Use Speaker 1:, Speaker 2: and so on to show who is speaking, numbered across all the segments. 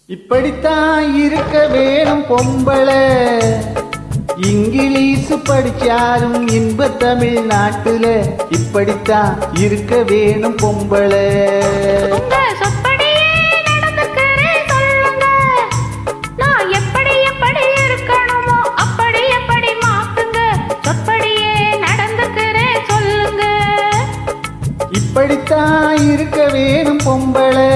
Speaker 1: இப்படித்தான் இருக்க வேணும் பொம்பளை, இங்கிலீஷ் படிச்சாலும் இன்ப தமிழ்நாட்டுல இப்படித்தான் இருக்க வேணும் பொம்பளை. இப்படித்தான் இருக்க வேணும் பொம்பளை.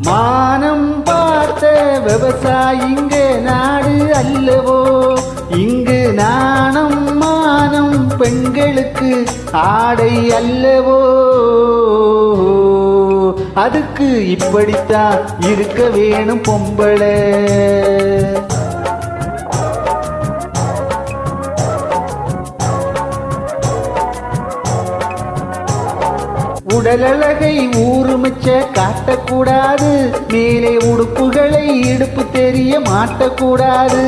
Speaker 1: மானம் பார்த்த விவசாயிங்க நாடு அல்லவோ, இங்கு நாணம் மானம் பெண்களுக்கு ஆடை அல்லவோ, அதுக்கு இப்படித்தான் இருக்க வேணும் பொம்பளை. உடலழகை ஊறுமிச்ச காட்டக்கூடாது, மேலே உடுப்புகளை இடுப்பு தெரிய மாட்டக்கூடாது.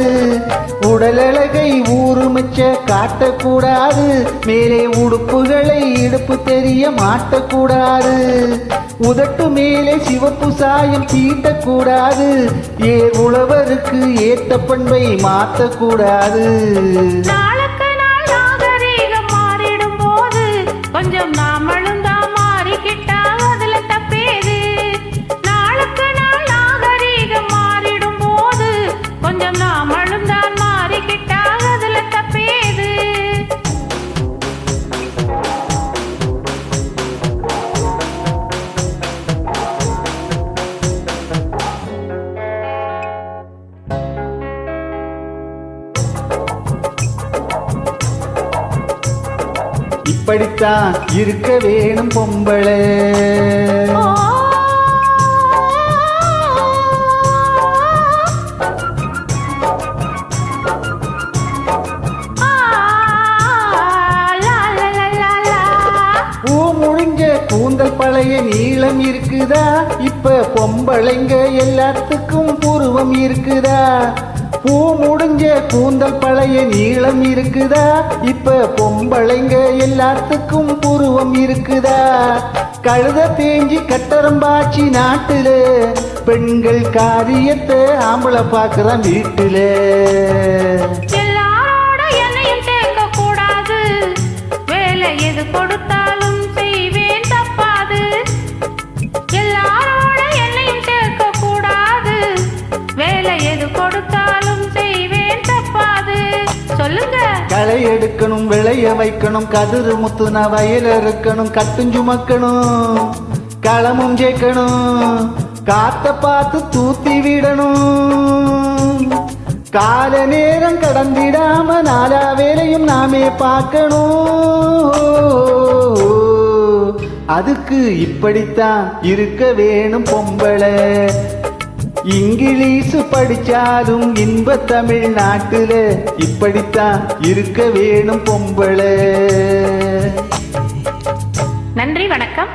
Speaker 1: உடலழகை ஊறுமிச்ச காட்டக்கூடாது, மேலே உடுப்புகளை இடுப்பு தெரிய மாட்டக்கூடாது. உதட்டு மேலே சிவப்பு சாயம் தீட்டக்கூடாது, ஏர் உழவருக்கு ஏத்த பண்பை மாற்றக்கூடாது.
Speaker 2: நாளுக்கு நாள் நாகரீகம் மாறிடும் போது கொஞ்சம் நாமளும் தான் மாறிக்கிட்டா அதுல தப்பேது. நாளுக்கு நாள் நாகரீகம் மாறிடும் போது கொஞ்சம் நாமளும் தான் மாறிக்கிட்டா அதுல தப்பேது.
Speaker 1: இப்படித்தான் இருக்க வேணும் பொம்பளை. பூ முடிஞ்ச கூந்தல் பழைய நீளம் இருக்குதா, இப்ப பொம்பளைங்க எல்லாத்துக்கும் புருவம் இருக்குதா. பூ முடிஞ்ச கூந்தல் பழைய நீளம் இருக்குதா, இப்ப பொம்பளைங்க எல்லாத்துக்கும் புருவம் இருக்குதா. கழுத தேஞ்சி கட்டரம்பாச்சி நாட்டுல பெண்கள் காரியத்தை ஆம்பளை பாக்குறான் வீட்டுல.
Speaker 2: எல்லாரோட என்னையும் சேர்க்க கூடாது, வேலை எது கொடுத்தாலும் செய்வேன் தப்பாது. எல்லாரோட என்னையும் சேர்க்க கூடாது, வேலை எது கொடுத்தாலும் செய்வேன் தப்பாது. சொல்லுங்க.
Speaker 1: களை எடுக்கணும், விளைய வைக்கணும், கதிரு முத்துனா வயல இருக்கணும், கட்டுஞ்சுமக்கணும், களமும் சேர்க்கணும், காத்த பார்த்து தூத்தி விடணும். கால நேரம் கடந்திடாம நாலா வேலையும் நாமே பார்க்கணும். அதுக்கு இப்படித்தான் இருக்க வேணும் பொம்பளை. இங்கிலீஷ் படிச்சாலும் இன்ப தமிழ்நாட்டுல இப்படித்தான் இருக்க வேணும் பொம்பளை.
Speaker 2: நன்றி, வணக்கம்.